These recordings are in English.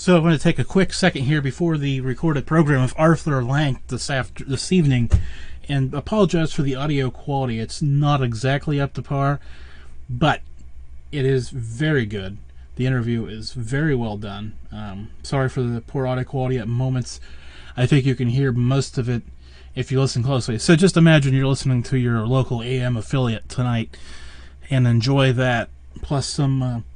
So I'm going to take a quick second here before the recorded program of Arthur Lenk this evening and apologize for the audio quality. It's not exactly up to par, but it is very good. The interview is very well done. Sorry for the poor audio quality at moments. I think you can hear most of it if you listen closely. So just imagine you're listening to your local AM affiliate tonight and enjoy that, plus some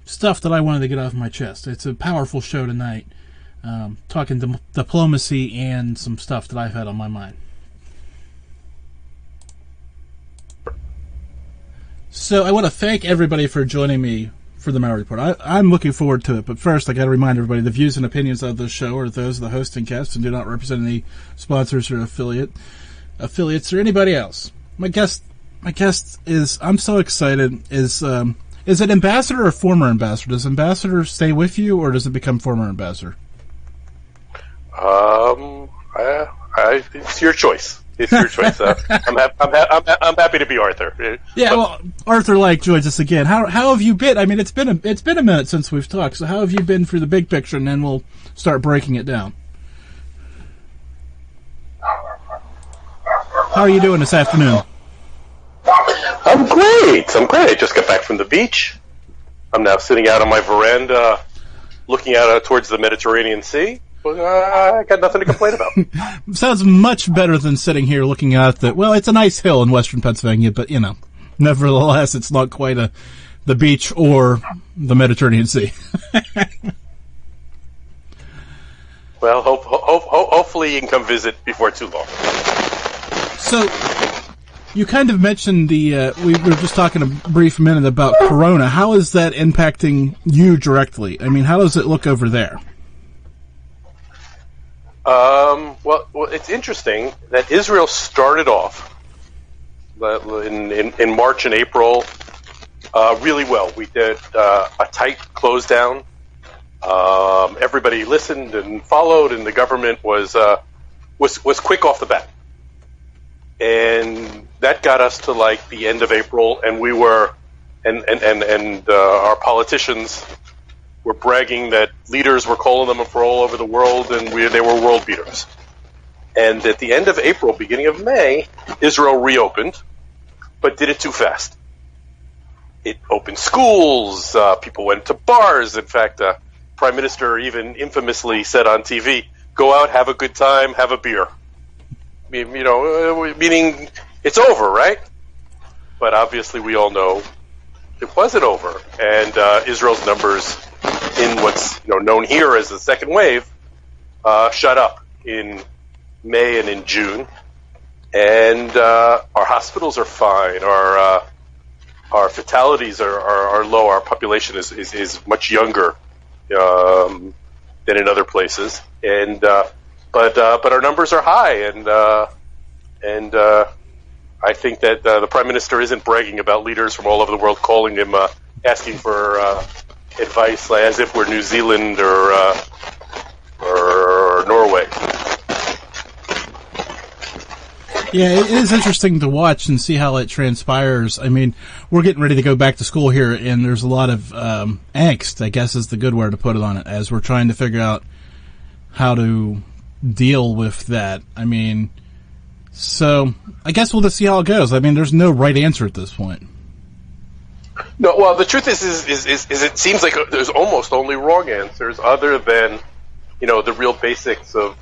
stuff that I wanted to get off my chest. It's a powerful show tonight, talking diplomacy and some stuff that I've had on my mind. So I want to thank everybody for joining me for the Malliard Report. I'm looking forward to it, but first I got to remind everybody the views and opinions of this show are those of the host and guests and do not represent any sponsors or affiliates or anybody else. My guest is, I'm so excited, is it ambassador or former ambassador? Does ambassador stay with you, or does it become former ambassador? It's your choice. It's your choice. I'm happy to be Arthur. Yeah, well, Arthur Lenk joins us again. How have you been? I mean, it's been a minute since we've talked. So how have you been through the big picture, and then we'll start breaking it down. How are you doing this afternoon? I'm great. I just got back from the beach. I'm now sitting out on my veranda, looking out towards the Mediterranean Sea. I got nothing to complain about. Sounds much better than sitting here looking out well, it's a nice hill in western Pennsylvania, but, nevertheless, it's not quite the beach or the Mediterranean Sea. Well, hopefully you can come visit before too long. So, you kind of mentioned we were just talking a brief minute about Corona. How is that impacting you directly? I mean, how does it look over there? Well, it's interesting that Israel started off in March and April really well. We did a tight close down. Everybody listened and followed, and the government was quick off the bat. And that got us to like the end of April, and we were, and our politicians were bragging that leaders were calling them from all over the world, and they were world beaters. And at the end of April, beginning of May, Israel reopened, but did it too fast. It opened schools, people went to bars. In fact, Prime Minister even infamously said on TV, "Go out, have a good time, have a beer." Meaning it's over, right? But obviously we all know it wasn't over, and Israel's numbers in what's known here as the second wave shut up in May and in June, and our hospitals are fine. Our fatalities are low. Our population is much younger than in other places, and but our numbers are high, and I think that the Prime Minister isn't bragging about leaders from all over the world calling him, asking for advice, as if we're New Zealand or Norway. Yeah, it is interesting to watch and see how it transpires. I mean, we're getting ready to go back to school here, and there's a lot of angst, I guess is the good word to put it on it, as we're trying to figure out how to deal with that. I mean, so I guess we'll just see how it goes. I mean, there's no right answer at this point. No, well, the truth is it seems like there's almost only wrong answers, other than the real basics of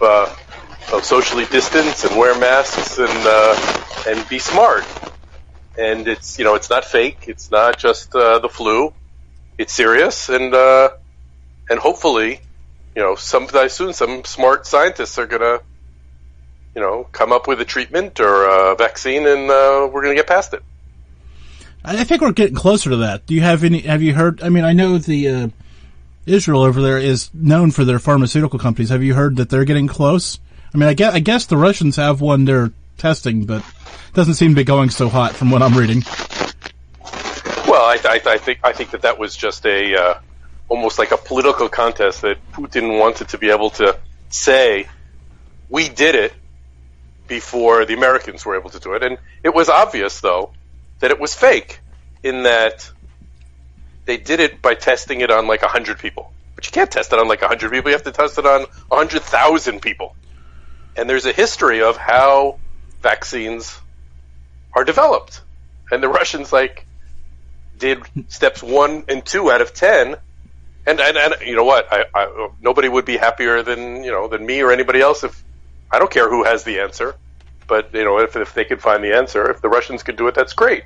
socially distance and wear masks and be smart. And it's it's not fake. It's not just the flu. It's serious, and hopefully sometime soon some smart scientists are gonna come up with a treatment or a vaccine, and we're gonna get past it. I think we're getting closer to that. Have you heard? I mean, I know the Israel over there is known for their pharmaceutical companies. Have you heard that they're getting close? I mean, I guess the Russians have one they're testing, but it doesn't seem to be going so hot from what I'm reading. Well, I think that was just almost like a political contest that Putin wanted to be able to say, we did it before the Americans were able to do it. And it was obvious, though, that it was fake, in that they did it by testing it on like 100 people. But you can't test it on like 100 people. You have to test it on 100,000 people. And there's a history of how vaccines are developed. And the Russians did steps 1 and 2 out of 10. And you know what? I nobody would be happier than me or anybody else if I don't care who has the answer. But if they could find the answer, if the Russians could do it, that's great.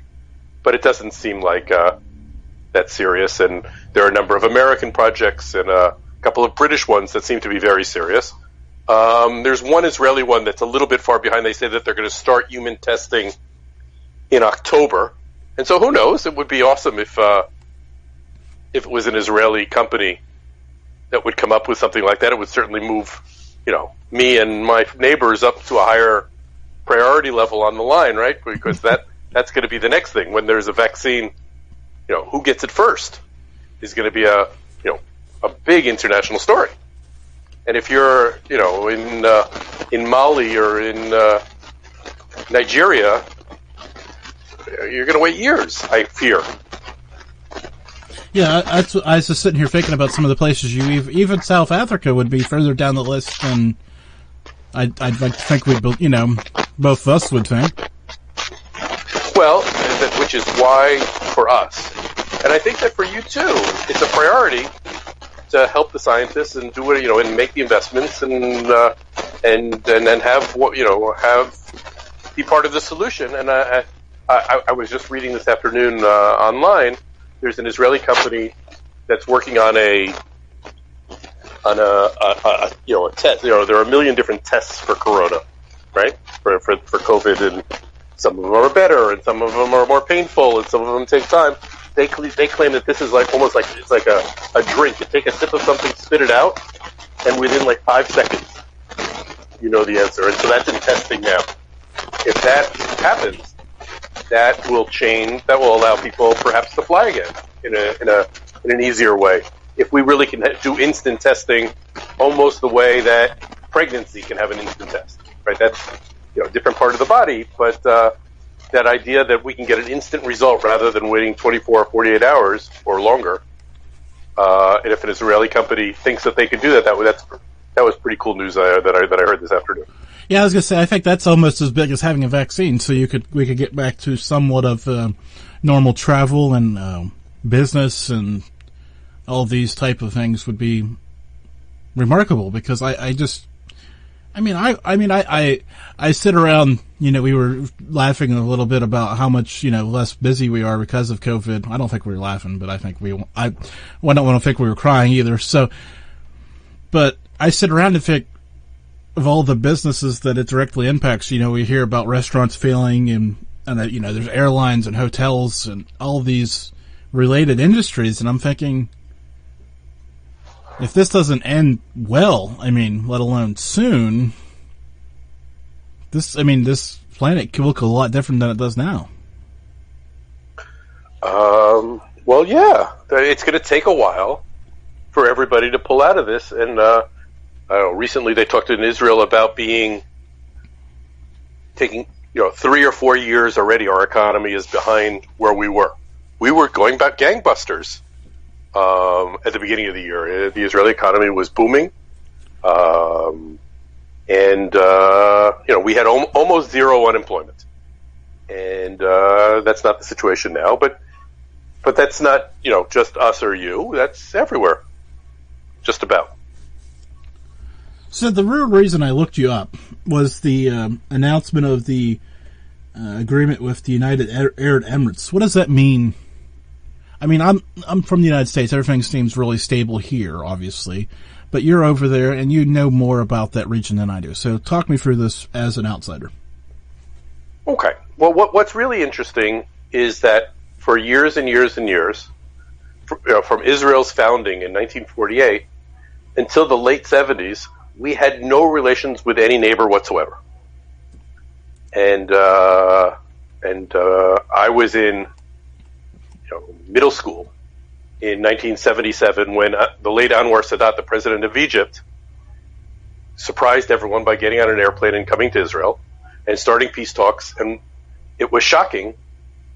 But it doesn't seem like that serious. And there are a number of American projects and a couple of British ones that seem to be very serious. There's one Israeli one that's a little bit far behind. They say that they're going to start human testing in October. And so who knows? It would be awesome if it was an Israeli company that would come up with something like that. It would certainly move, me and my neighbors up to a higher priority level on the line, right? Because that's going to be the next thing. When there's a vaccine, who gets it first is going to be a big international story. And if you're, in Mali or in Nigeria, you're going to wait years, I fear. Yeah, I was just sitting here thinking about some of the places even South Africa would be further down the list than I'd like to think both of us would think. Well, which is why for us, and I think that for you too, it's a priority to help the scientists and do it, and make the investments and have be part of the solution. And I was just reading this afternoon online. There's an Israeli company that's working on a test. There are a million different tests for corona, right? For COVID, and some of them are better, and some of them are more painful, and some of them take time. They claim that this is almost like it's like a drink. You take a sip of something, spit it out, and within 5 seconds, you know the answer. And so that's in testing now. If that happens, that will change. That will allow people perhaps to fly again in an easier way. If we really can do instant testing, almost the way that pregnancy can have an instant test, right? That's a different part of the body, but that idea that we can get an instant result rather than waiting 24 or 48 hours or longer. And if an Israeli company thinks that they can do that was pretty cool news that I heard this afternoon. Yeah, I was going to say, I think that's almost as big as having a vaccine, so we could get back to somewhat of normal travel and business and all of these type of things would be remarkable, because I sit around, we were laughing a little bit about how much, less busy we are because of COVID. I don't think we were laughing, but I don't want to think we were crying either. So, but I sit around and think of all the businesses that it directly impacts. We hear about restaurants failing and there's airlines and hotels and all of these related industries. And I'm thinking, if this doesn't end well, let alone soon, this planet could look a lot different than it does now. Well, yeah, it's going to take a while for everybody to pull out of this. And recently they talked in Israel about taking 3 or 4 years already. Our economy is behind where we were. We were going back gangbusters. At the beginning of the year, the Israeli economy was booming, and we had almost zero unemployment, and that's not the situation now. But that's not just us or you. That's everywhere, just about. So the real reason I looked you up was the announcement of the agreement with the United Arab Emirates. What does that mean? I'm from the United States. Everything seems really stable here, obviously. But you're over there, and you know more about that region than I do. So talk me through this as an outsider. Okay. Well, what's really interesting is that for years and years and years, from Israel's founding in 1948 until the late 70s, we had no relations with any neighbor whatsoever. And I was in middle school in 1977 when the late Anwar Sadat, the president of Egypt, surprised everyone by getting on an airplane and coming to Israel and starting peace talks. And it was shocking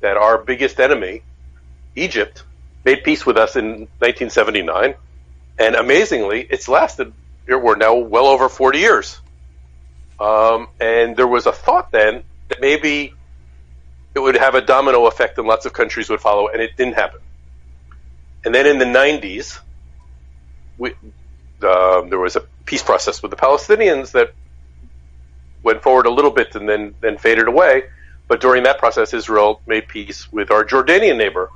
that our biggest enemy, Egypt, made peace with us in 1979, and amazingly, it's lasted. We're now well over 40 years. And there was a thought then that maybe it would have a domino effect and lots of countries would follow, and it didn't happen. And then in the 90s, there was a peace process with the Palestinians that went forward a little bit and then faded away. But during that process, Israel made peace with our Jordanian neighbor,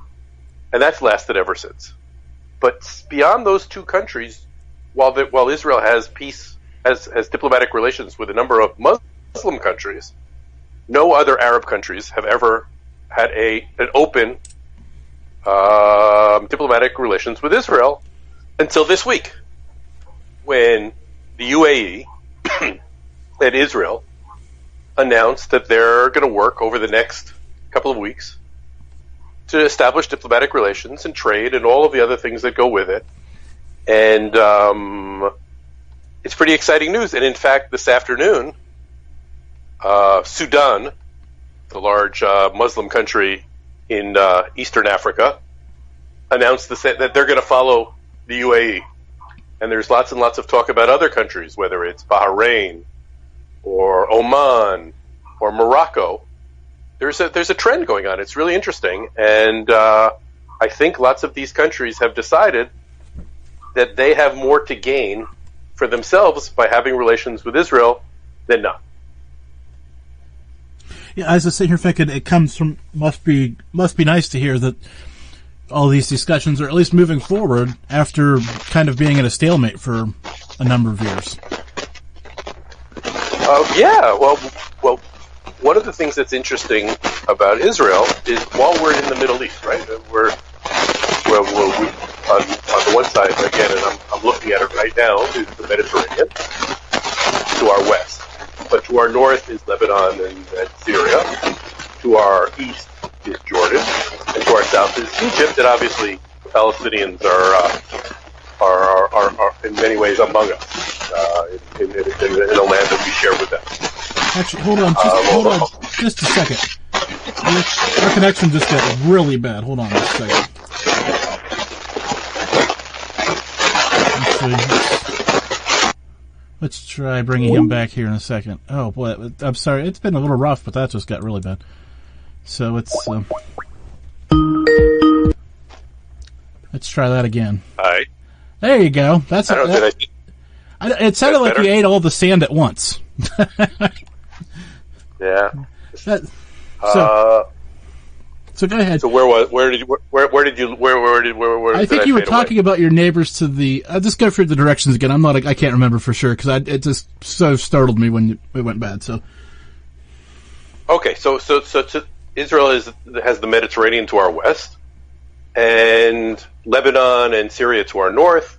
and that's lasted ever since. But beyond those two countries, while Israel has diplomatic relations with a number of Muslim countries, no other Arab countries have ever had an open diplomatic relations with Israel until this week, when the UAE and Israel announced that they're going to work over the next couple of weeks to establish diplomatic relations and trade and all of the other things that go with it. And it's pretty exciting news. And in fact, this afternoon, Sudan, the large Muslim country in Eastern Africa, announced that they're going to follow the UAE. And there's lots and lots of talk about other countries, whether it's Bahrain or Oman or Morocco. There's a trend going on. It's really interesting. And I think lots of these countries have decided that they have more to gain for themselves by having relations with Israel than not. Yeah, as I sit here thinking, it comes from must be nice to hear that all these discussions are at least moving forward after kind of being at a stalemate for a number of years. Yeah, well, one of the things that's interesting about Israel is while we're in the Middle East, right? We're on the one side again, and I'm looking at it right now, is the Mediterranean to our west, but to our north is Lebanon and Syria. To our east is Jordan, and to our south is Egypt. And obviously, the Palestinians are in many ways among us in a land that we share with them. Actually, hold on, just a second. Our connection just got really bad. Hold on just a second. Let's try bringing him back here in a second. Oh boy, I'm sorry. It's been a little rough, but that just got really bad. So let's try that again. All right. There you go. It sounded like you ate all the sand at once. Yeah. So go ahead. So where did you? I think you were talking about your neighbors to the. I'll just go through the directions again. I can't remember for sure because it just so startled me when it went bad. So. Okay, so Israel has the Mediterranean to our west, and Lebanon and Syria to our north,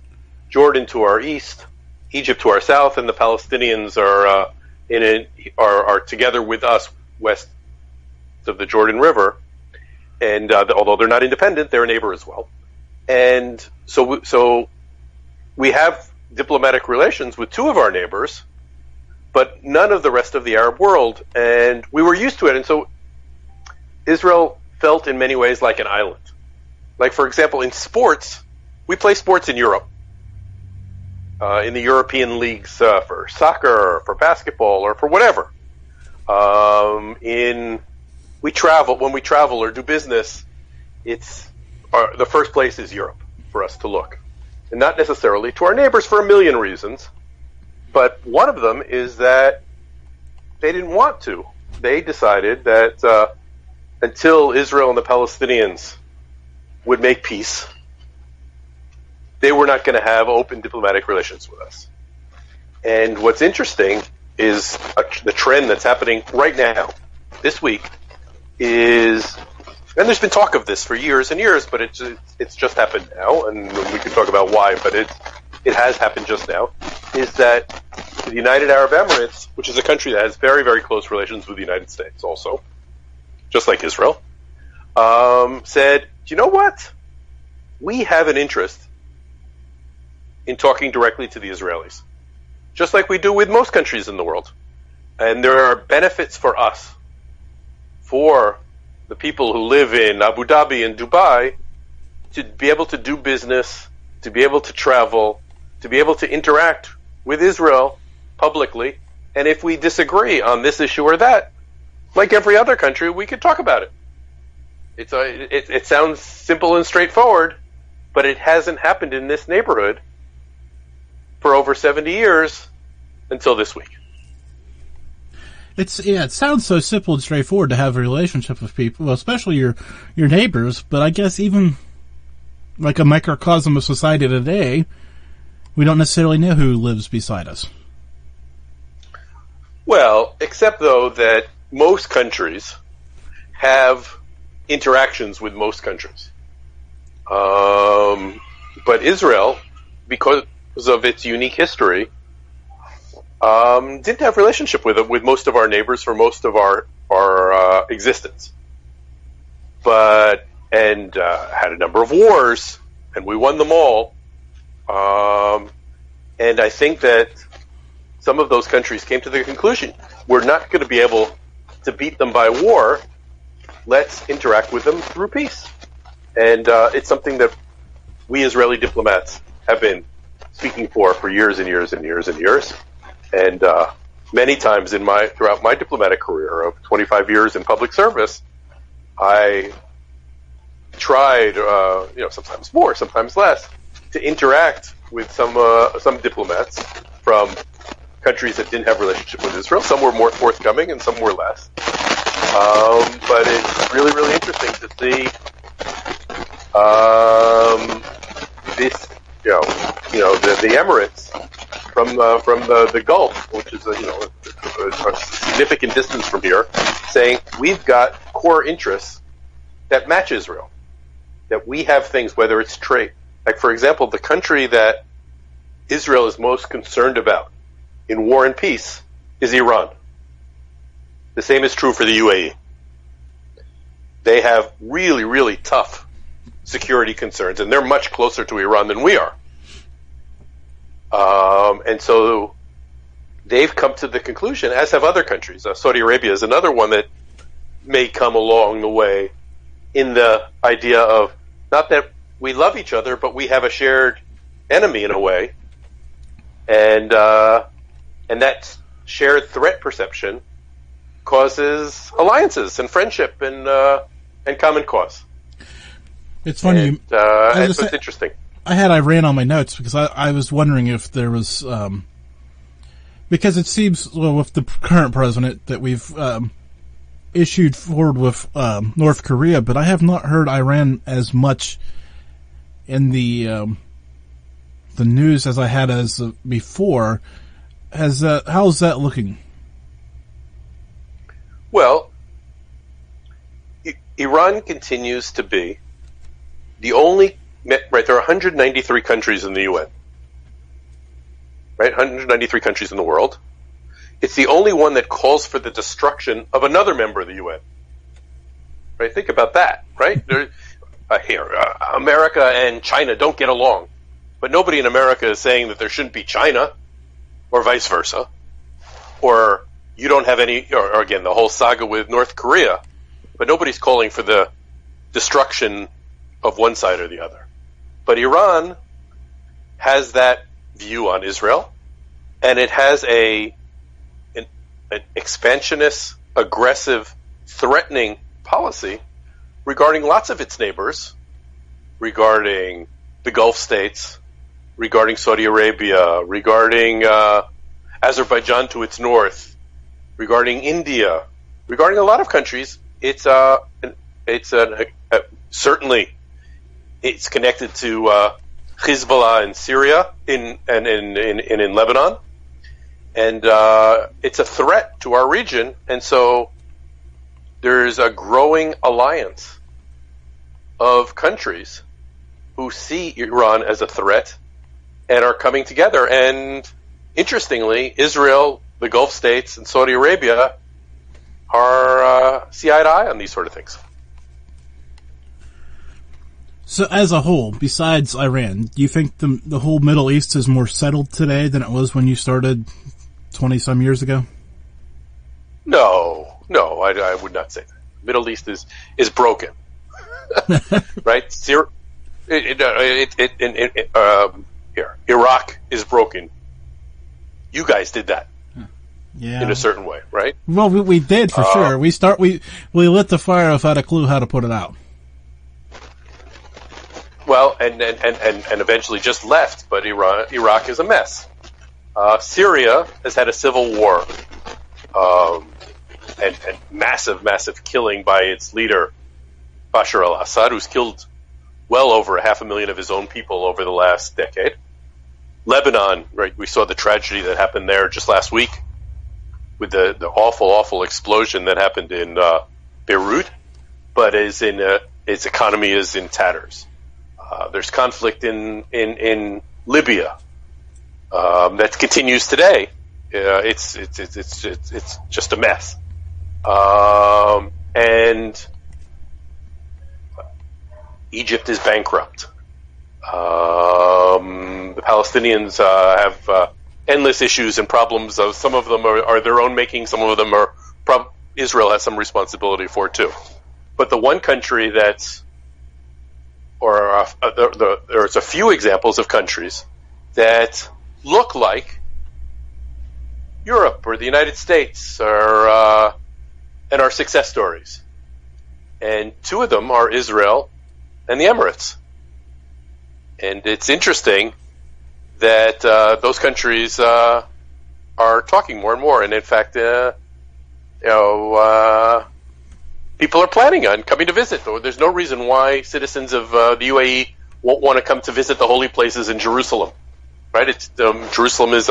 Jordan to our east, Egypt to our south, and the Palestinians are together with us west of the Jordan River. And although they're not independent, they're a neighbor as well. And so we have diplomatic relations with two of our neighbors, but none of the rest of the Arab world. And we were used to it. And so Israel felt in many ways like an island. Like, for example, in sports, we play sports in Europe, in the European leagues for soccer, or for basketball, or for whatever. When we travel or do business, the first place is Europe for us to look. And not necessarily to our neighbors for a million reasons, but one of them is that they didn't want to. They decided that until Israel and the Palestinians would make peace, they were not going to have open diplomatic relations with us. And what's interesting is the trend that's happening right now, this week, and there's been talk of this for years and years, but it's just happened now, and we can talk about why, but it has happened just now, is that the United Arab Emirates, which is a country that has very, very close relations with the United States also, just like Israel, said, do you know what? We have an interest in talking directly to the Israelis, just like we do with most countries in the world. And there are benefits for us, for the people who live in Abu Dhabi and Dubai, to be able to do business, to be able to travel, to be able to interact with Israel publicly. And if we disagree on this issue or that, like every other country, we could talk about it. It sounds simple and straightforward, but it hasn't happened in this neighborhood for over 70 years until this week. It sounds so simple and straightforward to have a relationship with people, well, especially your neighbors, but I guess even like a microcosm of society today, we don't necessarily know who lives beside us. Well, except though that most countries have interactions with most countries. But Israel, because of its unique history, didn't have a relationship with most of our neighbors for most of our existence. Had a number of wars, and we won them all. And I think that some of those countries came to the conclusion, we're not going to be able to beat them by war. Let's interact with them through peace. And it's something that we Israeli diplomats have been speaking for years and years and years and years. And many times throughout my diplomatic career of 25 years in public service, I tried, sometimes more, sometimes less, to interact with some diplomats from countries that didn't have a relationship with Israel. Some were more forthcoming and some were less. But it's really, really interesting to see this, the Emirates from the Gulf, which is a significant distance from here, saying we've got core interests that match Israel, that we have things, whether it's trade. Like, for example, the country that Israel is most concerned about in war and peace is Iran. The same is true for the UAE. They have really, really tough security concerns, and they're much closer to Iran than we are. And so they've come to the conclusion, as have other countries. Saudi Arabia is another one that may come along the way in the idea of not that we love each other, but we have a shared enemy in a way. And that shared threat perception causes alliances and friendship and common cause. It's funny. So it's interesting. I had Iran on my notes because I was wondering if there was, because it seems, with the current president that we've issued forward with North Korea, but I have not heard Iran as much in the news as I had as before. How's that looking? Well, Iran continues to be the only, right, there are 193 countries in the UN, right, 193 countries in the world. It's the only one that calls for the destruction of another member of the UN. Right, think about that, right? America and China don't get along, but nobody in America is saying that there shouldn't be China, or vice versa, or you don't have any, or again, the whole saga with North Korea, but nobody's calling for the destruction of one side or the other. But Iran has that view on Israel, and it has an expansionist, aggressive, threatening policy regarding lots of its neighbors, regarding the Gulf states, regarding Saudi Arabia, regarding Azerbaijan to its north, regarding India, regarding a lot of countries. Certainly it's connected to Hezbollah in Syria and in Lebanon, and it's a threat to our region. And so there's a growing alliance of countries who see Iran as a threat and are coming together. And interestingly, Israel, the Gulf states, and Saudi Arabia are see eye to eye on these sort of things. So as a whole, besides Iran, do you think the whole Middle East is more settled today than it was when you started 20-some years ago? No, I would not say that. Middle East is broken. Right? Here, Iraq is broken. You guys did that. Yeah. In a certain way, right? Well, we did for sure. We lit the fire without a clue how to put it out. Well, and eventually just left, but Iraq is a mess. Syria has had a civil war, and massive killing by its leader, Bashar al-Assad, who's killed well over 500,000 of his own people over the last decade. Lebanon, right? We saw the tragedy that happened there just last week with the awful explosion that happened in Beirut, but its economy is in tatters. There's conflict in Libya that continues today. It's just a mess, and Egypt is bankrupt. The Palestinians have endless issues and problems. Some of them are their own making. Some of them are Israel has some responsibility for too. But the one country there's a few examples of countries that look like Europe or the United States and are success stories. And two of them are Israel and the Emirates. And it's interesting that those countries are talking more and more. And in fact, people are planning on coming to visit. There's no reason why citizens of the UAE won't want to come to visit the holy places in Jerusalem, right? It's Jerusalem is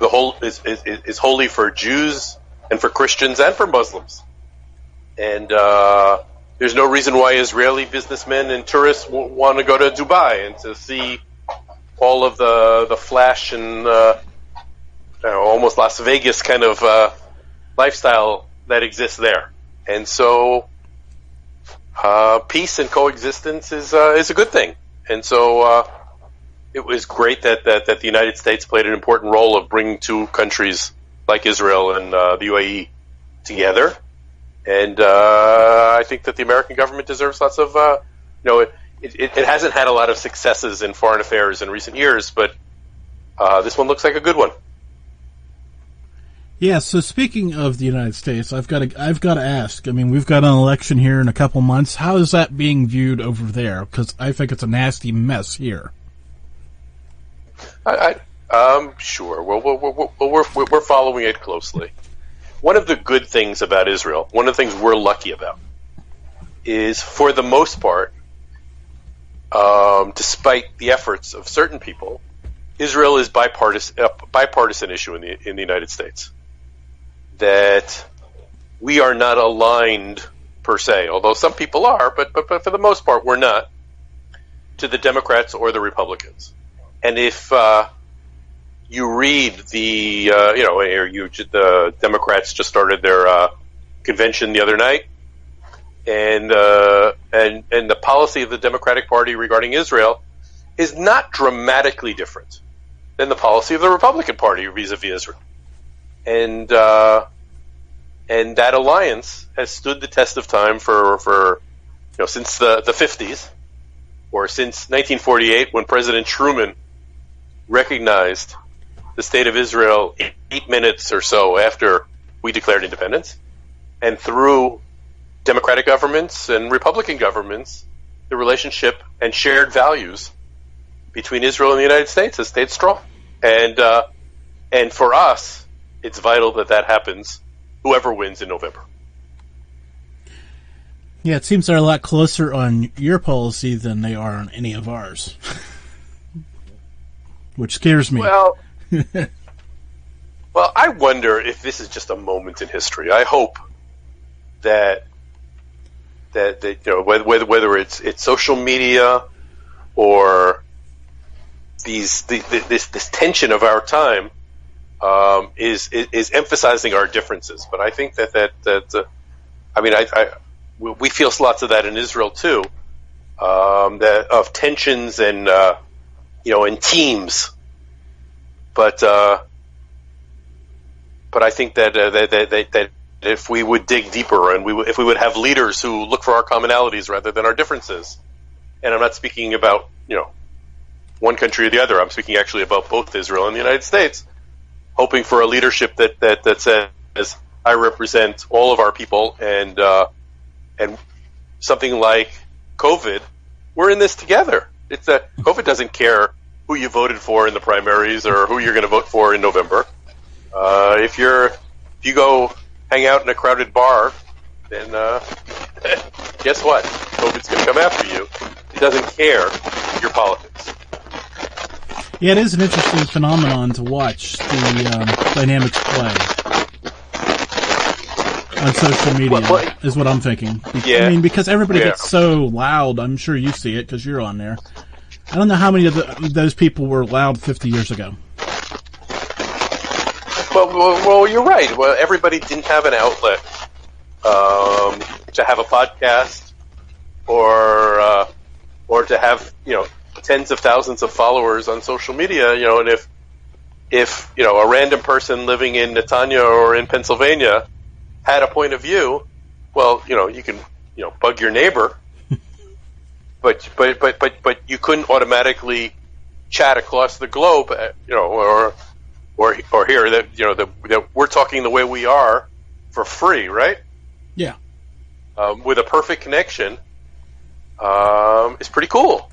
is holy for Jews and for Christians and for Muslims, and there's no reason why Israeli businessmen and tourists won't want to go to Dubai and to see all of the flash and almost Las Vegas kind of lifestyle that exists there. And so peace and coexistence is a good thing. And so it was great that the United States played an important role of bringing two countries like Israel and the UAE together. And I think that the American government deserves lots of, it hasn't had a lot of successes in foreign affairs in recent years, but this one looks like a good one. Yeah, so speaking of the United States, I've got to ask. I mean, we've got an election here in a couple months. How is that being viewed over there? Because I think it's a nasty mess here. Sure. Well, we're following it closely. One of the good things about Israel, one of the things we're lucky about, is for the most part, despite the efforts of certain people, Israel is a bipartisan issue in the United States. That we are not aligned per se, although some people are, but for the most part we're not, to the Democrats or the Republicans. And if you read the Democrats just started their convention the other night, and the policy of the Democratic Party regarding Israel is not dramatically different than the policy of the Republican Party vis-a-vis Israel. And that alliance has stood the test of time for since the 50s, or since 1948, when President Truman recognized the state of Israel 8 minutes or so after we declared independence, and through Democratic governments and Republican governments, the relationship and shared values between Israel and the United States has stayed strong. And for us, it's vital that happens, whoever wins in November. Yeah, it seems they're a lot closer on your policy than they are on any of ours, which scares me. Well, I wonder if this is just a moment in history. I hope that whether it's social media or this tension of our time is emphasizing our differences. But I think we feel lots of that in Israel too, that of tensions and in teams. But I think that if we would dig deeper and if we would have leaders who look for our commonalities rather than our differences, and I'm not speaking about, one country or the other. I'm speaking actually about both Israel and the United States, hoping for a leadership that says, I represent all of our people, and something like COVID, we're in this together. It's COVID doesn't care who you voted for in the primaries or who you're going to vote for in November. If you go hang out in a crowded bar, then guess what? COVID's going to come after you. It doesn't care your politics. Yeah, it is an interesting phenomenon to watch the dynamics play on social media, is what I'm thinking. Yeah. I mean, because everybody gets so loud. I'm sure you see it because you're on there. I don't know how many of those people were loud 50 years ago. Well, you're right. Well, everybody didn't have an outlet to have a podcast or to have tens of thousands of followers on social media. And if a random person living in Netanya or in Pennsylvania had a point of view, well, you can bug your neighbor, but you couldn't automatically chat across the globe, or here that we're talking the way we are for free, right? Yeah. With a perfect connection, it's pretty cool.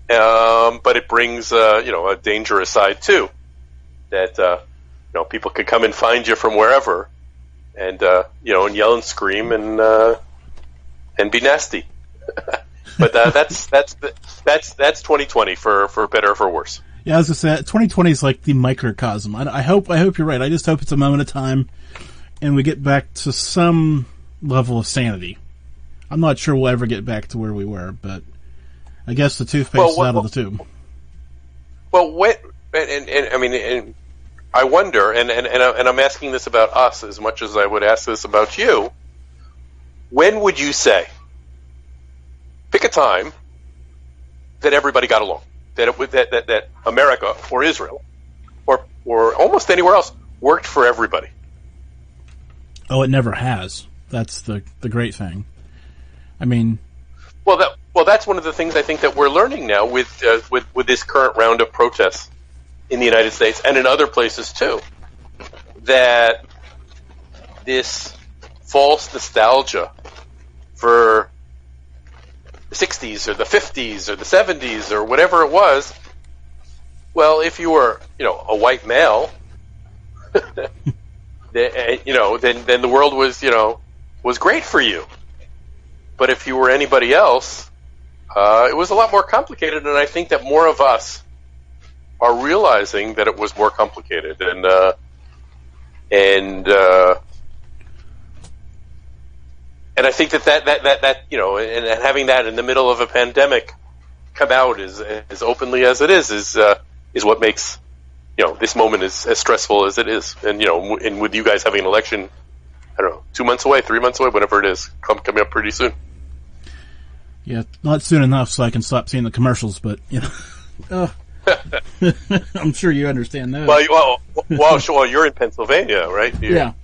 But it brings a dangerous side too, that people can come and find you from wherever, and and yell and scream and be nasty. But that's 2020 for better or for worse. Yeah, I was gonna say 2020 is like the microcosm. I hope you're right. I just hope it's a moment of time, and we get back to some level of sanity. I'm not sure we'll ever get back to where we were, but I guess the toothpaste is out of the tube. Well, and I wonder, and I'm asking this about us as much as I would ask this about you. When would you say, pick a time that everybody got along, that America or Israel or almost anywhere else worked for everybody? Oh, it never has. That's the great thing. I mean, well, that's one of the things I think that we're learning now with this current round of protests in the United States and in other places too, that this false nostalgia for the 60s or the 50s or the 70s or whatever it was, well, if you were, a white male, then the world was great for you. But if you were anybody else, it was a lot more complicated, and I think that more of us are realizing that it was more complicated, and I think that and having that in the middle of a pandemic come out as openly as it is what makes this moment as stressful as it is, and with you guys having an election, I don't know, 2 months away, 3 months away, whatever it is, coming up pretty soon. Yeah, not soon enough so I can stop seeing the commercials, but I'm sure you understand that. Well, you're in Pennsylvania, right? Yeah.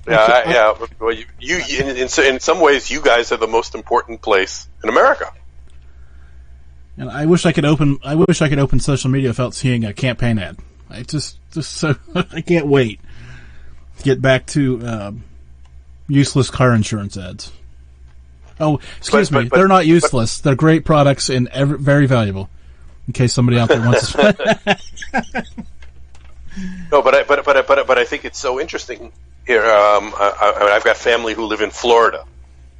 Yeah. Well, you in some ways, you guys are the most important place in America. And I wish I could open social media without seeing a campaign ad. I just so I can't wait to get back to useless car insurance ads. Oh, excuse me. They're not useless. They're great products and very valuable. In case somebody out there wants to. No, but I think it's so interesting here. I've got family who live in Florida,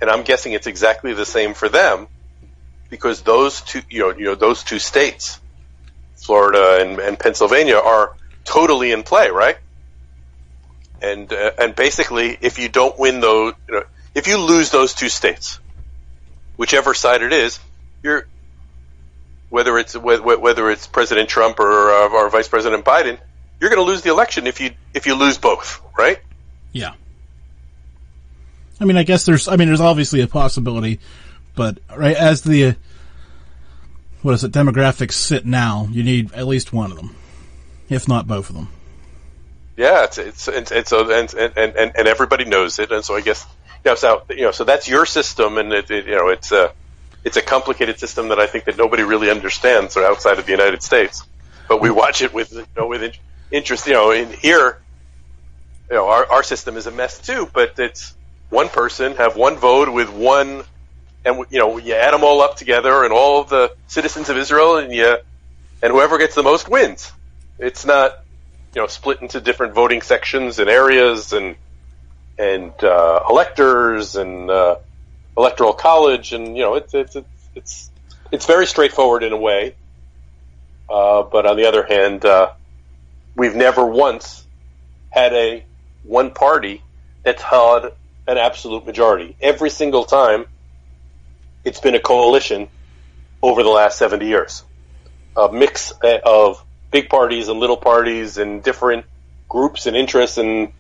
and I'm guessing it's exactly the same for them, because those two states, Florida and Pennsylvania, are totally in play, right? And basically, if you don't win those, if you lose those two states, whichever side it is, whether it's President Trump or Vice President Biden, you're going to lose the election if you lose both, right? Yeah. I mean, I guess there's obviously a possibility, but right as the demographics sit now, you need at least one of them, if not both of them. Yeah, and everybody knows it, and so I guess so that's your system, and it's it's a complicated system that I think that nobody really understands outside of the United States. But we watch it with interest. In here, our system is a mess too. But it's one person have one vote with one, and you add them all up together, and all of the citizens of Israel, and whoever gets the most wins. It's not split into different voting sections and areas and electors and electoral college, and it's very straightforward in a way. But on the other hand, we've never once had one party that's had an absolute majority. Every single time, it's been a coalition over the last 70 years. A mix of big parties and little parties and different groups and interests. And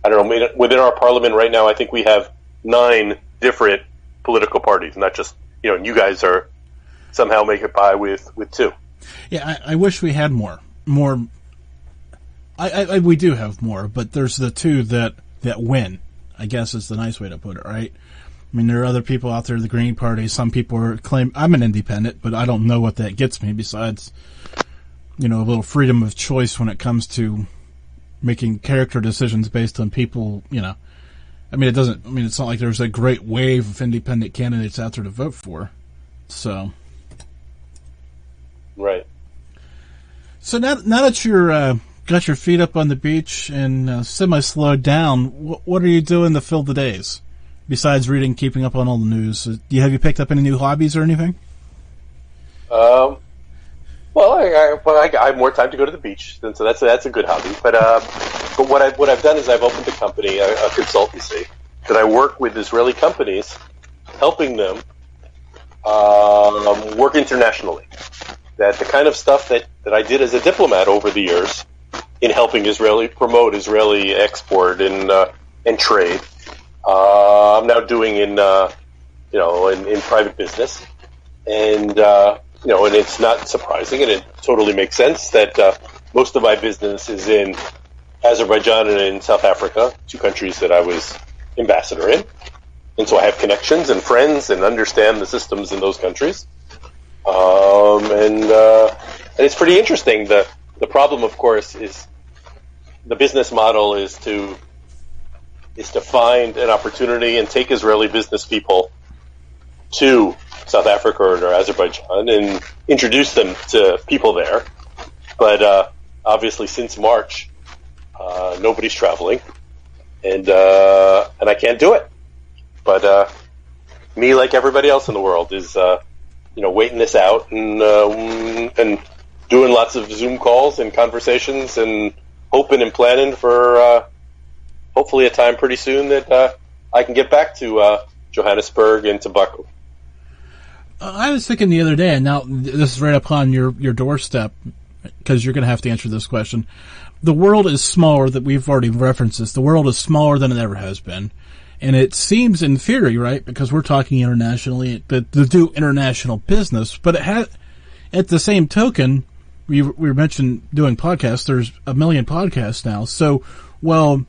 I don't know, within our parliament right now, I think we have 9 different political parties, not just, you guys are somehow make it by with 2. Yeah, I wish we had more. We do have more, but there's the 2 that win, I guess is the nice way to put it, right? I mean, there are other people out there, the Green Party. Some people claim I'm an independent, but I don't know what that gets me besides, a little freedom of choice when it comes to making character decisions based on people, I mean, it's not like there's a great wave of independent candidates out there to vote for. So. Right. So now that you're got your feet up on the beach and semi-slowed down, what are you doing to fill the days? Besides reading, keeping up on all the news, have you picked up any new hobbies or anything? Well, I have more time to go to the beach, and so that's a good hobby. But what I've done is I've opened a company, a consultancy, that I work with Israeli companies, helping them work internationally. That the kind of stuff that I did as a diplomat over the years in helping promote Israeli export and trade, I'm now doing in private business, and and it's not surprising, and it totally makes sense that most of my business is in Azerbaijan and in South Africa, 2 countries that I was ambassador in, and so I have connections and friends and understand the systems in those countries, and it's pretty interesting. The problem, of course, is the business model is to find an opportunity and take Israeli business people to South Africa or Azerbaijan and introduce them to people there. But obviously, since March, nobody's traveling, and I can't do it. But me, like everybody else in the world, is waiting this out and doing lots of Zoom calls and conversations and hoping and planning for hopefully a time pretty soon that I can get back to Johannesburg and to Baku. I was thinking the other day, and now this is right upon your doorstep, because you're going to have to answer this question. The world is smaller, that we've already referenced this. The world is smaller than it ever has been. And it seems in theory, right, because we're talking internationally, to do international business, but at the same token, we mentioned doing podcasts. There's 1 million podcasts now. So, well,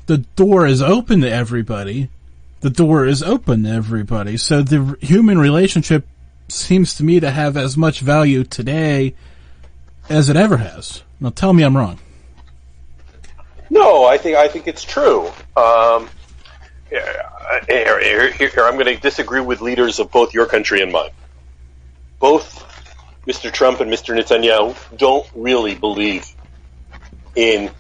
the door is open to everybody. So the human relationship seems to me to have as much value today as it ever has. Now, tell me I'm wrong. No, I think it's true. Here, I'm going to disagree with leaders of both your country and mine. Both Mr. Trump and Mr. Netanyahu don't really believe in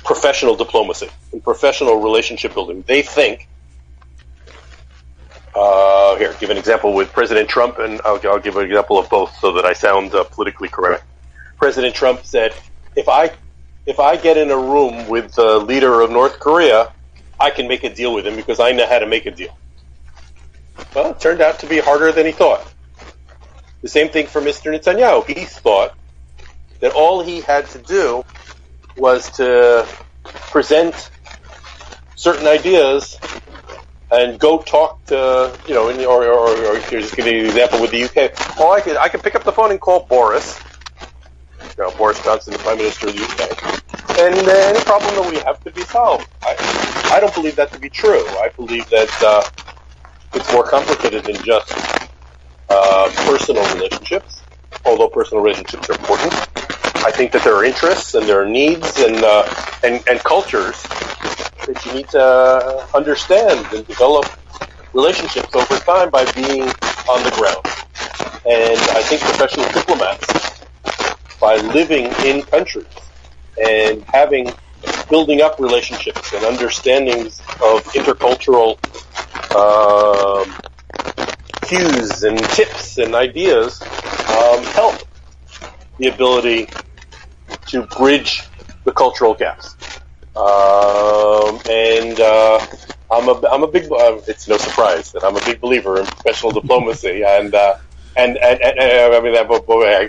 professional diplomacy, in professional relationship building. They think, here, give an example with President Trump, and I'll give an example of both so that I sound politically correct. President Trump said, if I get in a room with the leader of North Korea, I can make a deal with him because I know how to make a deal. Well, it turned out to be harder than he thought. The same thing for Mr. Netanyahu. He thought that all he had to do was to present certain ideas and go talk to, or just give you an example with the UK. Well, I could pick up the phone and call Boris Johnson, the Prime Minister of the UK, and any problem that we have could be solved. I don't believe that to be true. I believe that it's more complicated than just personal relationships, although personal relationships are important. I think that there are interests and there are needs and cultures that you need to understand and develop relationships over time by being on the ground. And I think professional diplomats, by living in countries and building up relationships and understandings of intercultural cues and tips and ideas, help the ability to bridge the cultural gaps. I'm a big. It's no surprise that I'm a big believer in professional diplomacy, and I mean,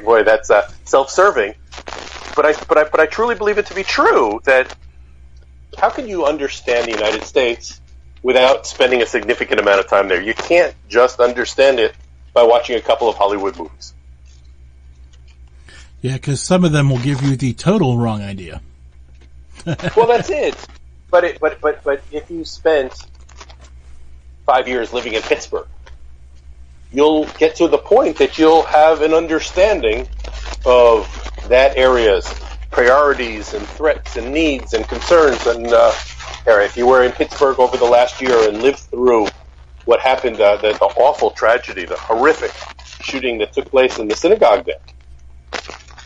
boy, that's self-serving. But I truly believe it to be true that how can you understand the United States without spending a significant amount of time there? You can't just understand it by watching a couple of Hollywood movies. Yeah, because some of them will give you the total wrong idea. Well, that's it. But if you spent 5 years living in Pittsburgh, you'll get to the point that you'll have an understanding of that area's priorities and threats and needs and concerns. And if you were in Pittsburgh over the last year and lived through what happened, the awful tragedy, the horrific shooting that took place in the synagogue there,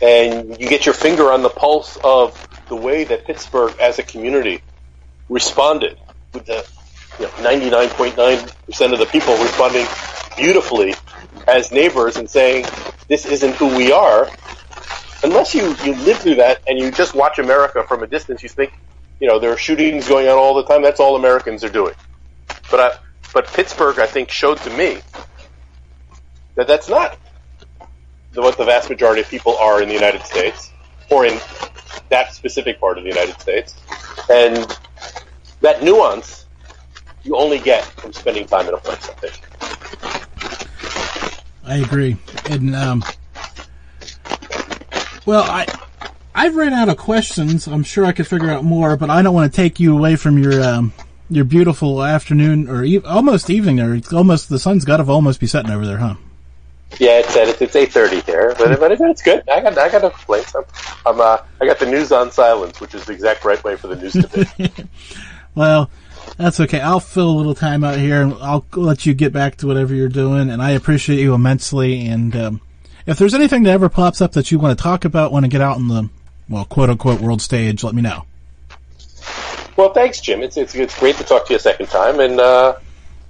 and you get your finger on the pulse of the way that Pittsburgh as a community responded, with the 99.9% of the people responding beautifully as neighbors and saying, this isn't who we are. Unless you live through that and you just watch America from a distance, you think, there are shootings going on all the time. That's all Americans are doing. But Pittsburgh, I think, showed to me that that's not what the vast majority of people are in the United States, or in that specific part of the United States. And that nuance you only get from spending time in a place, I think. I agree. And, I've ran out of questions. I'm sure I could figure out more, but I don't want to take you away from your beautiful afternoon or almost evening there. It's almost, the sun's got to almost be setting over there, huh? Yeah, it's 8:30 here, but it's good. I got no complaints. I got the news on silence, which is the exact right way for the news to be. Well, that's okay. I'll fill a little time out here, and I'll let you get back to whatever you're doing. And I appreciate you immensely. And if there's anything that ever pops up that you want to talk about, want to get out on the quote unquote world stage, let me know. Well, thanks, Jim. It's great to talk to you a second time, and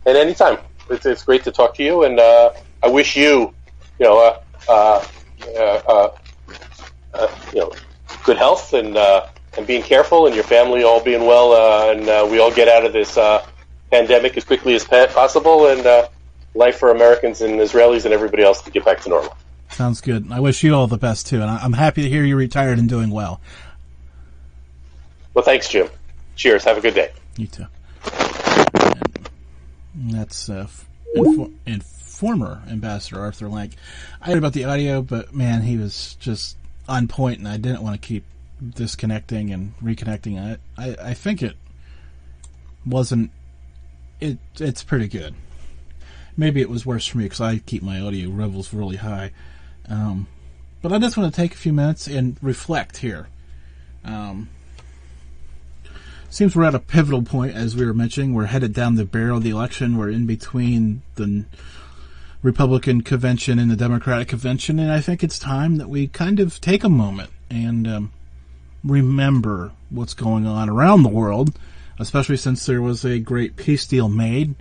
anytime. It's great to talk to you, and I wish you, good health and being careful, and your family all being well, and we all get out of this pandemic as quickly as possible, and life for Americans and Israelis and everybody else to get back to normal. Sounds good. I wish you all the best too, and I'm happy to hear you're retired and doing well. Well, thanks, Jim. Cheers. Have a good day. You too. And that's former Ambassador Arthur Lenk. I heard about the audio, but man, he was just on point, and I didn't want to keep disconnecting and reconnecting. I think it wasn't. It's pretty good. Maybe it was worse for me because I keep my audio levels really high. But I just want to take a few minutes and reflect here. Seems we're at a pivotal point, as we were mentioning. We're headed down the barrel of the election. We're in between the Republican convention and the Democratic convention, and I think it's time that we kind of take a moment and remember what's going on around the world, especially since there was a great peace deal made,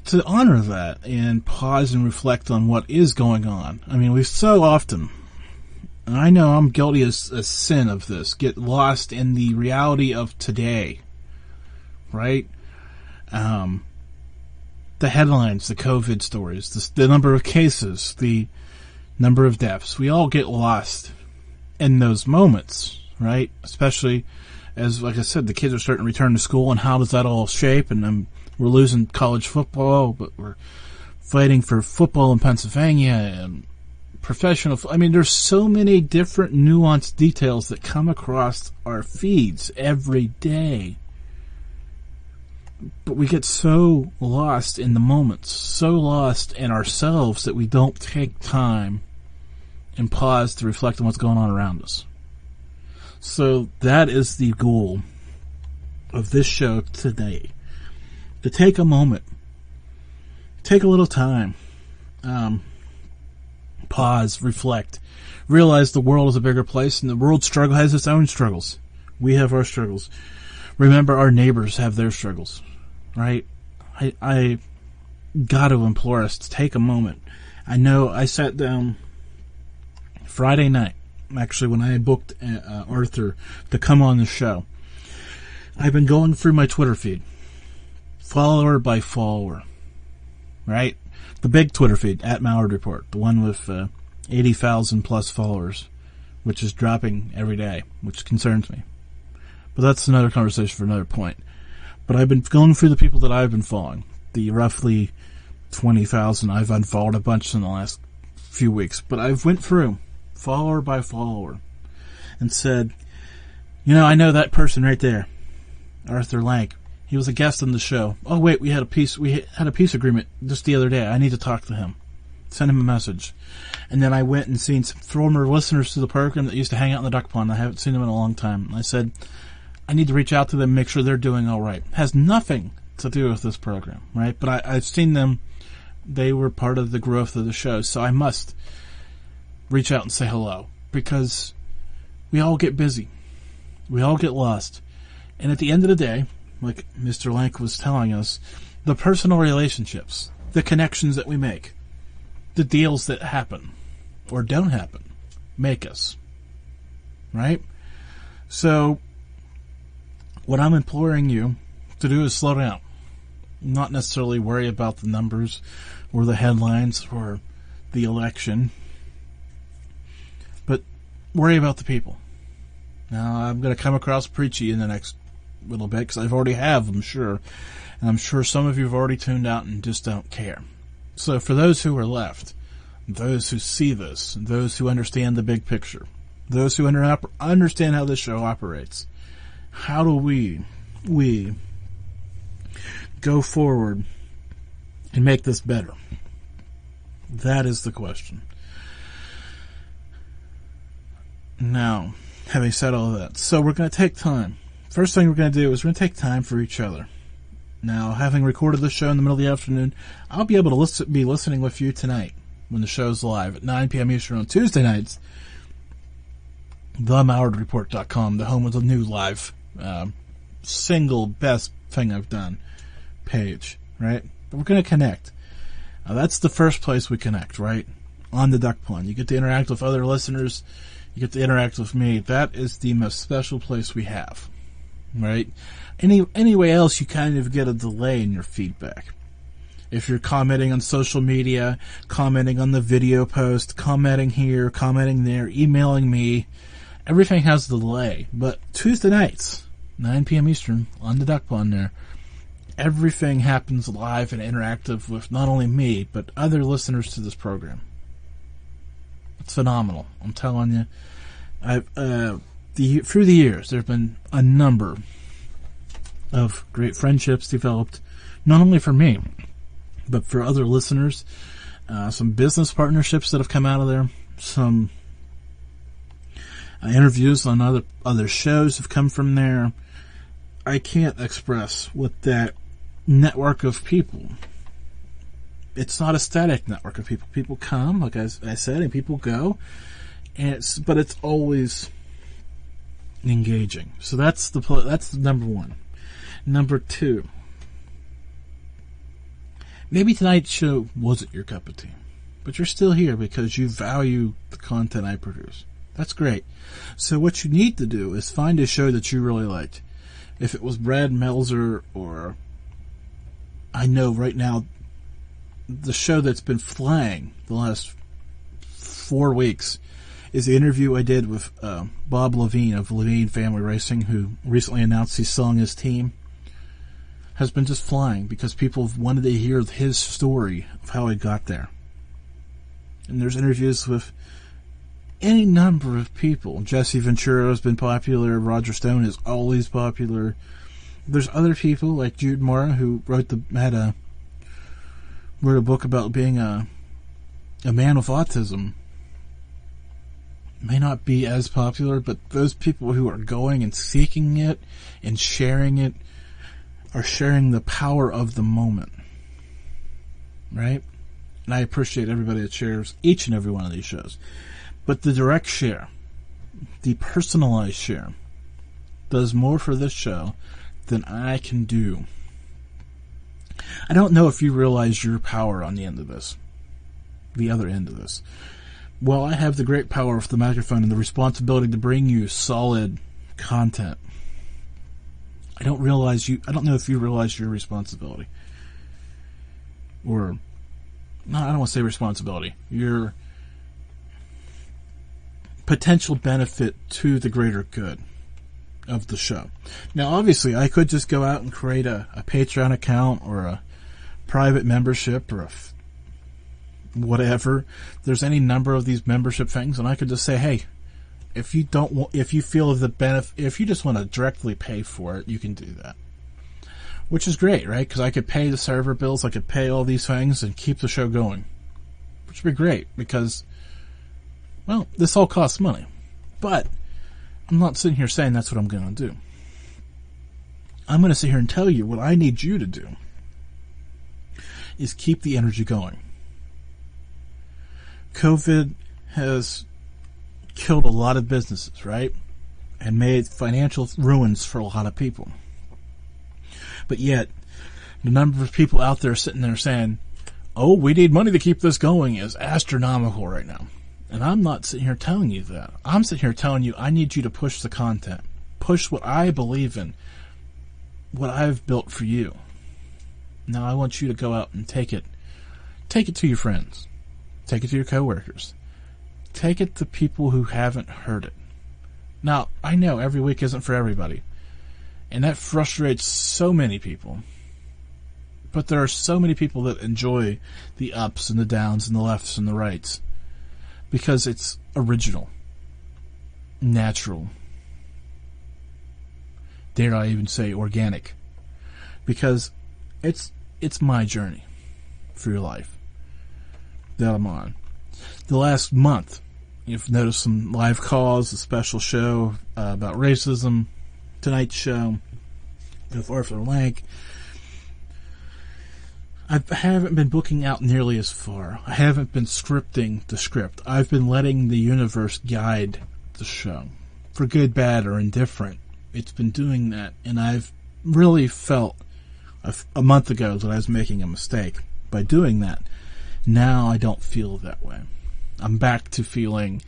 to honor that and pause and reflect on what is going on. I mean, we so often, and I know I'm guilty as a sin of this, get lost in the reality of today, right? The headlines, the COVID stories, the number of cases, the number of deaths. We all get lost in those moments, right? Especially as, like I said, the kids are starting to return to school, and how does that all shape? And we're losing college football, but we're fighting for football in Pennsylvania and professional. I mean, there's so many different nuanced details that come across our feeds every day. But we get so lost in the moments, so lost in ourselves that we don't take time and pause to reflect on what's going on around us. So that is the goal of this show today. To take a moment, take a little time, pause, reflect, realize the world is a bigger place and the world struggle has its own struggles. We have our struggles. Remember, our neighbors have their struggles, right? I got to implore us to take a moment. I know I sat down Friday night, actually, when I had booked Arthur to come on the show. I've been going through my Twitter feed, follower by follower, right? The big Twitter feed, at Malliard Report, the one with 80,000 plus followers, which is dropping every day, which concerns me. But that's another conversation for another point. But I've been going through the people that I've been following, the roughly 20,000. I've unfollowed a bunch in the last few weeks, but I've went through follower by follower and said, I know that person right there, Arthur Lenk. He was a guest on the show. Oh wait, we had a peace agreement just the other day. I need to talk to him. Send him a message. And then I went and seen some former listeners to the program that used to hang out in the duck pond. I haven't seen them in a long time. I said, I need to reach out to them, make sure they're doing all right. Has nothing to do with this program, right? But I've seen them. They were part of the growth of the show, so I must reach out and say hello, because we all get busy. We all get lost. And at the end of the day, like Mr. Lenk was telling us, the personal relationships, the connections that we make, the deals that happen or don't happen, make us. Right? So, what I'm imploring you to do is slow down. Not necessarily worry about the numbers or the headlines or the election, but worry about the people. Now, I'm going to come across preachy in the next little bit, because I've already have, I'm sure. And I'm sure some of you have already tuned out and just don't care. So for those who are left, those who see this, those who understand the big picture, those who understand how this show operates, how do we go forward and make this better? That is the question. Now, having said all of that, so we're going to take time. First thing we're going to do is we're going to take time for each other. Now, having recorded the show in the middle of the afternoon, I'll be able to be listening with you tonight when the show's live at 9 p.m. Eastern on Tuesday nights. TheMalliardReport.com, the home of the new live, single best thing I've done page, right? But we're going to connect. That's the first place we connect, right? On the duck pond. You get to interact with other listeners. You get to interact with me. That is the most special place we have. Right? Anyway else, you kind of get a delay in your feedback. If you're commenting on social media, commenting on the video post, commenting here, commenting there, emailing me, everything has a delay. But Tuesday nights, 9 p.m. Eastern, on the duck pond there, everything happens live and interactive with not only me, but other listeners to this program. It's phenomenal. I'm telling you. Through the years, there have been a number of great friendships developed, not only for me, but for other listeners. Some business partnerships that have come out of there. Some interviews on other shows have come from there. I can't express what that network of people. It's not a static network of people. People come, like I said, and people go. But it's always engaging. So that's number one. Number two, maybe tonight's show wasn't your cup of tea, but you're still here because you value the content I produce. That's great. So what you need to do is find a show that you really liked. If it was Brad Melzer, or I know right now the show that's been flying the last 4 weeks is the interview I did with Bob Levine of Levine Family Racing, who recently announced he's selling his team. Has been just flying because people wanted to hear his story of how he got there. And there's interviews with any number of people. Jesse Ventura has been popular. Roger Stone is always popular. There's other people like Jude Mora who wrote a book about being a man with autism. May not be as popular, but those people who are going and seeking it and sharing it are sharing the power of the moment. Right? And I appreciate everybody that shares each and every one of these shows. But the direct share, the personalized share, does more for this show than I can do. I don't know if you realize your power on the end of this. The other end of this. Well, I have the great power of the microphone and the responsibility to bring you solid content. I don't know if you realize your responsibility. Or, no, I don't want to say responsibility. Your potential benefit to the greater good of the show. Now, obviously, I could just go out and create a Patreon account or a private membership or whatever. There's any number of these membership things, and I could just say, hey, if you feel the benefit, if you just want to directly pay for it, you can do that. Which is great, right? Because I could pay the server bills, I could pay all these things and keep the show going. Which would be great because, well, this all costs money. But I'm not sitting here saying that's what I'm going to do. I'm going to sit here and tell you what I need you to do is keep the energy going. COVID has killed a lot of businesses, right? And made financial ruins for a lot of people. But yet, the number of people out there sitting there saying, oh, we need money to keep this going is astronomical right now. And I'm not sitting here telling you that. I'm sitting here telling you I need you to push the content. Push what I believe in. What I've built for you. Now I want you to go out and take it. Take it to your friends. Take it to your coworkers. Take it to people who haven't heard it. Now, I know every week isn't for everybody. And that frustrates so many people. But there are so many people that enjoy the ups and the downs and the lefts and the rights. Because it's original. Natural. Dare I even say organic. Because it's my journey for your life that I'm on. The last month, you've noticed some live calls, a special show about racism, tonight's show with Arthur Lenk. I haven't been booking out nearly as far. I haven't been scripting the script. I've been letting the universe guide the show. For good, bad, or indifferent. It's been doing that. And I've really felt a month ago that I was making a mistake by doing that. Now I don't feel that way. I'm back to feeling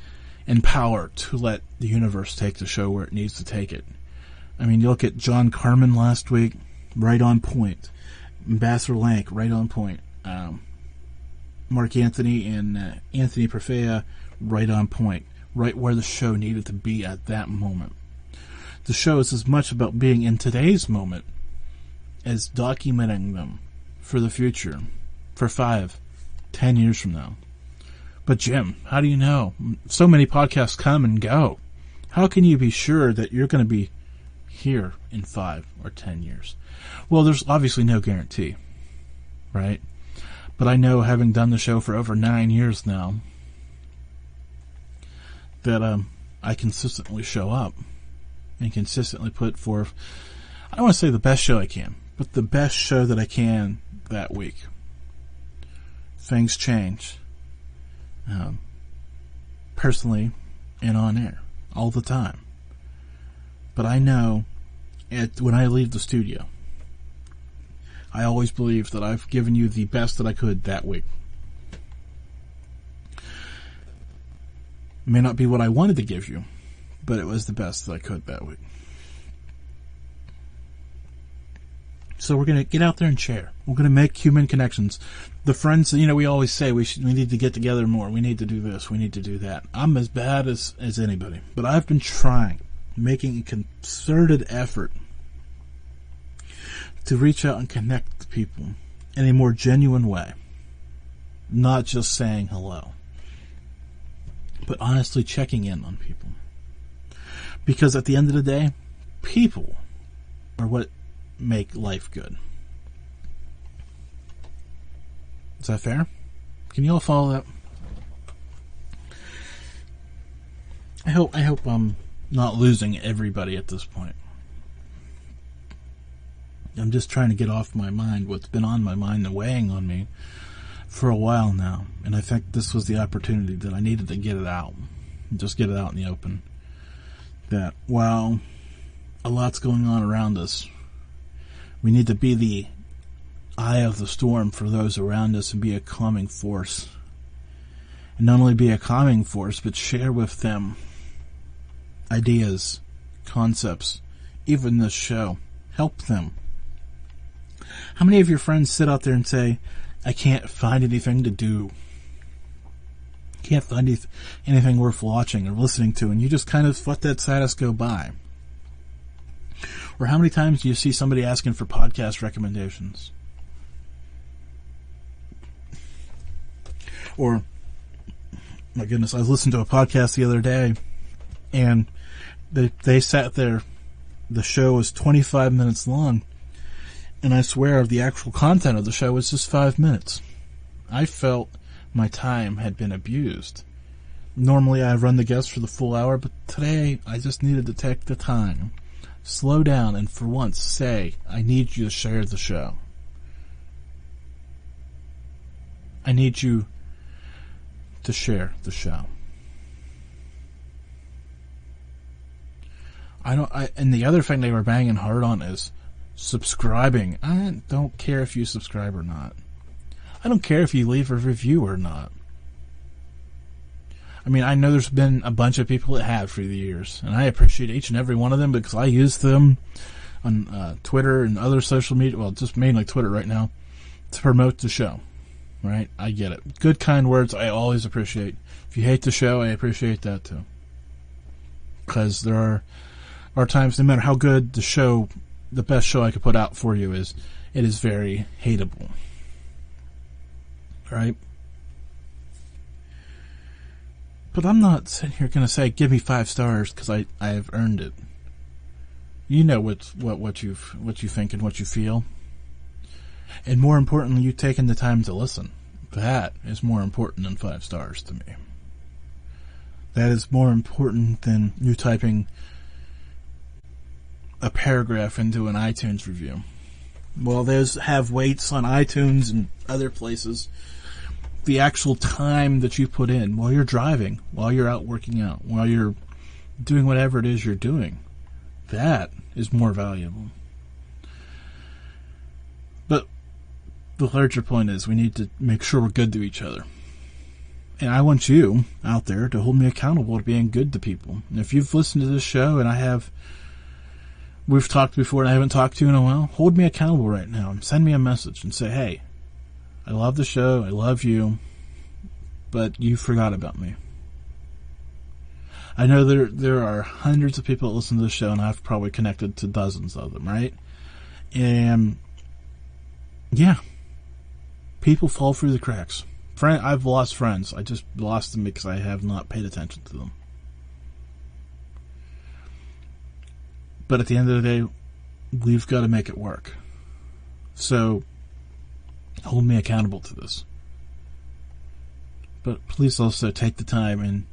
empowered to let the universe take the show where it needs to take it. I mean, you look at John Carmen last week, right on point. Ambassador Lenk, right on point. Mark Anthony and Anthony Perfea, right on point. Right where the show needed to be at that moment. The show is as much about being in today's moment as documenting them for the future, for 5, 10 years from now. But Jim, how do you know? So many podcasts come and go. How can you be sure that you're going to be here in 5 or 10 years? Well, there's obviously no guarantee, right? But I know, having done the show for over 9 years now, that I consistently show up and consistently put forth, I don't want to say the best show I can, but the best show that I can that week. Things change. Personally and on air all the time. But I know when I leave the studio, I always believe that I've given you the best that I could that week. It may not be what I wanted to give you, but it was the best that I could that week. So we're going to get out there and share. We're going to make human connections. The friends, we always say we need to get together more. We need to do this. We need to do that. I'm as bad as anybody. But I've been trying, making a concerted effort to reach out and connect with people in a more genuine way. Not just saying hello, but honestly checking in on people. Because at the end of the day, people are what make life good. Is that fair? Can you all follow that? I hope I'm not losing everybody at this point. I'm just trying to get off my mind what's been on my mind and weighing on me for a while now. And I think this was the opportunity that I needed to get it out. Just get it out in the open. That while a lot's going on around us, we need to be the eye of the storm for those around us and be a calming force. And not only be a calming force, but share with them ideas, concepts, even this show. Help them. How many of your friends sit out there and say, I can't find anything to do? Can't find anything worth watching or listening to, and you just kind of let that status go by? Or how many times do you see somebody asking for podcast recommendations? Or, my goodness, I listened to a podcast the other day, and they sat there. The show was 25 minutes long, and I swear the actual content of the show was just 5 minutes. I felt my time had been abused. Normally I run the guests for the full hour, but today I just needed to take the time, slow down, and for once say, I need you to share the show. I need you to share the show. And the other thing they were banging hard on is subscribing. I don't care if you subscribe or not. I don't care if you leave a review or not. I mean, I know there's been a bunch of people that have through the years, and I appreciate each and every one of them because I use them on Twitter and other social media, well, just mainly Twitter right now, to promote the show. Right? I get it. Good, kind words I always appreciate. If you hate the show, I appreciate that too. Because there are times, no matter how good the show, the best show I could put out for you is, it is very hateable. Right? But I'm not sitting here going to say, give me 5 stars because I have earned it. You know what you think and what you feel. And more importantly, you taking the time to listen. That is more important than 5 stars to me. That is more important than you typing a paragraph into an iTunes review. Well, those have weights on iTunes and other places. The actual time that you put in while you're driving, while you're out working out, while you're doing whatever it is you're doing, that is more valuable. But the larger point is we need to make sure we're good to each other. And I want you out there to hold me accountable to being good to people. And if you've listened to this show and we've talked before and I haven't talked to you in a while, hold me accountable right now and send me a message and say, hey, I love the show, I love you, but you forgot about me. I know there are hundreds of people that listen to the show, and I've probably connected to dozens of them, right? And yeah, people fall through the cracks. I've lost friends. I just lost them because I have not paid attention to them. But at the end of the day, we've got to make it work. So, hold me accountable to this. But please also take the time and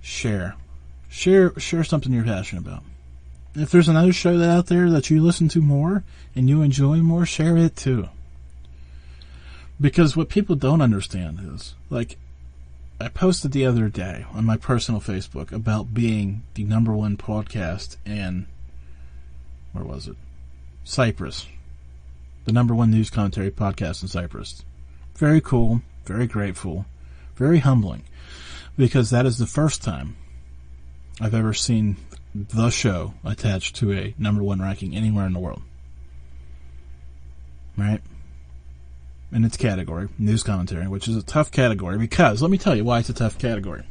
share something you're passionate about. If there's another show out there that you listen to more and you enjoy more, share it too. Because what people don't understand is, like, I posted the other day on my personal Facebook about being the #1 podcast in, where was it? Cyprus. The #1 news commentary podcast in Cyprus. Very cool, very grateful, very humbling, because that is the first time I've ever seen the show attached to a #1 ranking anywhere in the world. Right? In its category, news commentary, which is a tough category because, let me tell you why it's a tough category.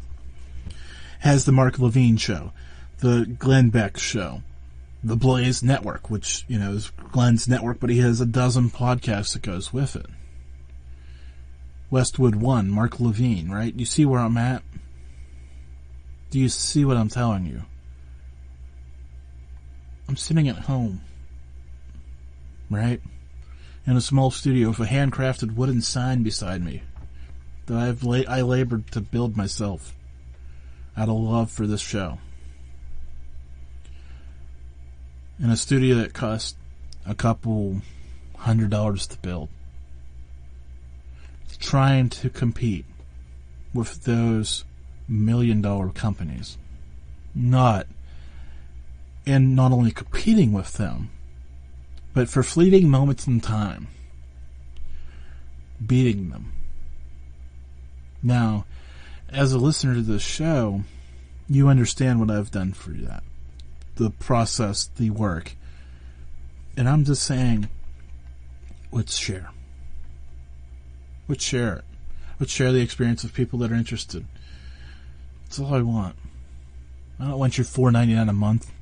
Has the Mark Levine show, the Glenn Beck show, the Blaze Network, which, is Glenn's network, but he has a dozen podcasts that goes with it. Westwood One, Mark Levine, right? You see where I'm at? Do you see what I'm telling you? I'm sitting at home. right? In a small studio with a handcrafted wooden sign beside me that I labored to build myself out of love for this show. In a studio that cost a couple $100 to build. Trying to compete with those $1 million companies. Not only competing with them, but for fleeting moments in time, beating them. Now, as a listener to this show, you understand what I've done for that. The process, the work. And I'm just saying, let's share. Let's share it. Let's share the experience of people that are interested. That's all I want. I don't want your $4.99 a month.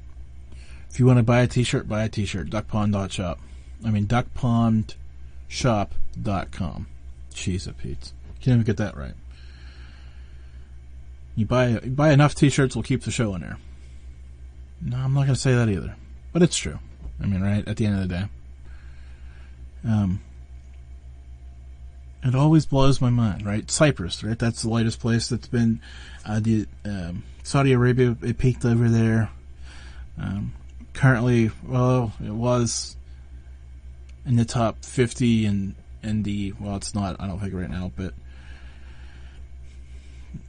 If you want to buy a t-shirt, buy a t-shirt. duckpond.shop. duckpondshop.com. Cheese it, Pete. Can't even get that right. You buy enough t-shirts, we'll keep the show in there. No, I'm not going to say that either. But it's true. Right? At the end of the day. It always blows my mind, right? Cyprus, right? That's the latest place that's been... Saudi Arabia, it peaked over there. Currently, well, it was in the top 50 in the... Well, it's not, I don't think right now, but...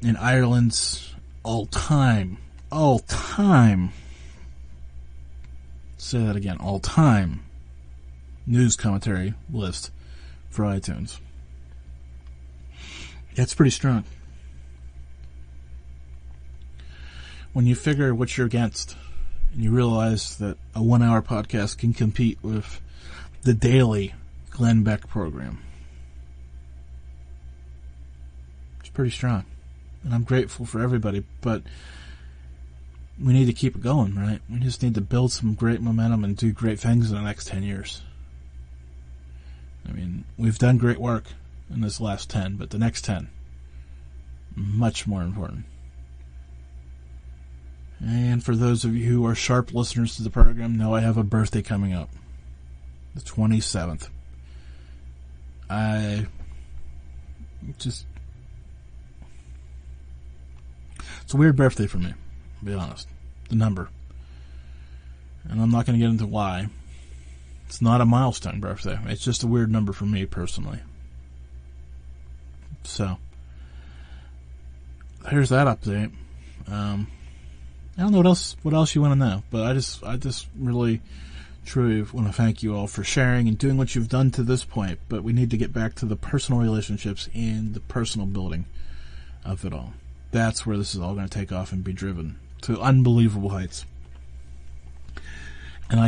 In Ireland's all-time... Say that again, all-time news commentary list for iTunes. It's pretty strong. When you figure what you're against, and you realize that a 1-hour podcast can compete with the daily Glenn Beck program. It's pretty strong. And I'm grateful for everybody, but we need to keep it going, right? We just need to build some great momentum and do great things in the next 10 years. We've done great work in this last 10, but the next 10, much more important. And for those of you who are sharp listeners to the program, know I have a birthday coming up. The 27th. It's a weird birthday for me, to be honest. The number. And I'm not going to get into why. It's not a milestone birthday. It's just a weird number for me personally. So, here's that update. I don't know what else you want to know, but I just really, truly want to thank you all for sharing and doing what you've done to this point. But we need to get back to the personal relationships and the personal building of it all. That's where this is all going to take off and be driven to unbelievable heights. And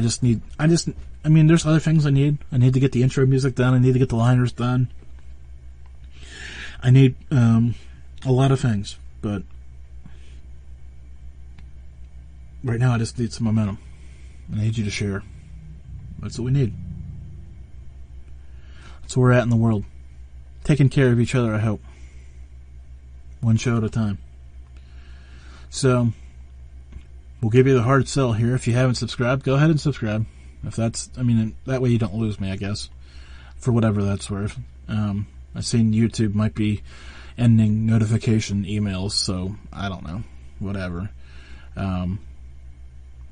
there's other things I need. I need to get the intro music done. I need to get the liners done. I need a lot of things, but right now I just need some momentum. I need you to share. That's what we need. That's where we're at in the world. Taking care of each other, I hope. One show at a time. So, we'll give you the hard sell here. If you haven't subscribed, go ahead and subscribe. If that's, that way you don't lose me, I guess. For whatever that's worth. I've seen YouTube might be ending notification emails, so I don't know. Whatever.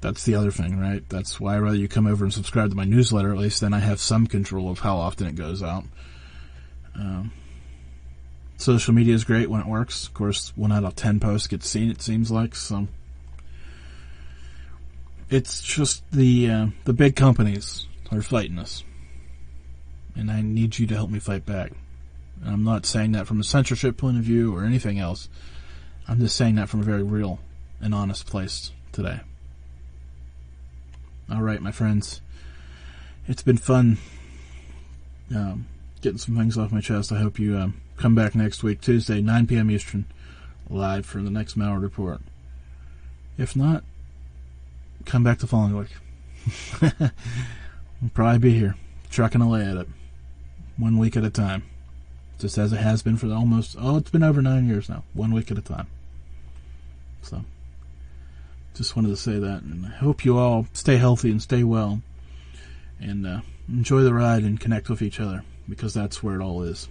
That's the other thing, right? That's why I'd rather you come over and subscribe to my newsletter, at least then I have some control of how often it goes out. Social media is great when it works. Of course, 1 out of 10 posts gets seen, it seems like, so... It's just the big companies are fighting us. And I need you to help me fight back. And I'm not saying that from a censorship point of view or anything else. I'm just saying that from a very real and honest place today. Alright, my friends. It's been fun getting some things off my chest. I hope you come back next week, Tuesday, 9 p.m. Eastern, live for the next Malliard Report. If not, come back the following week. I'll probably be here, trucking away at it, 1 week at a time. Just as it has been for it's been over 9 years now, 1 week at a time. So, just wanted to say that, and I hope you all stay healthy and stay well, and Enjoy the ride and connect with each other, because that's where it all is.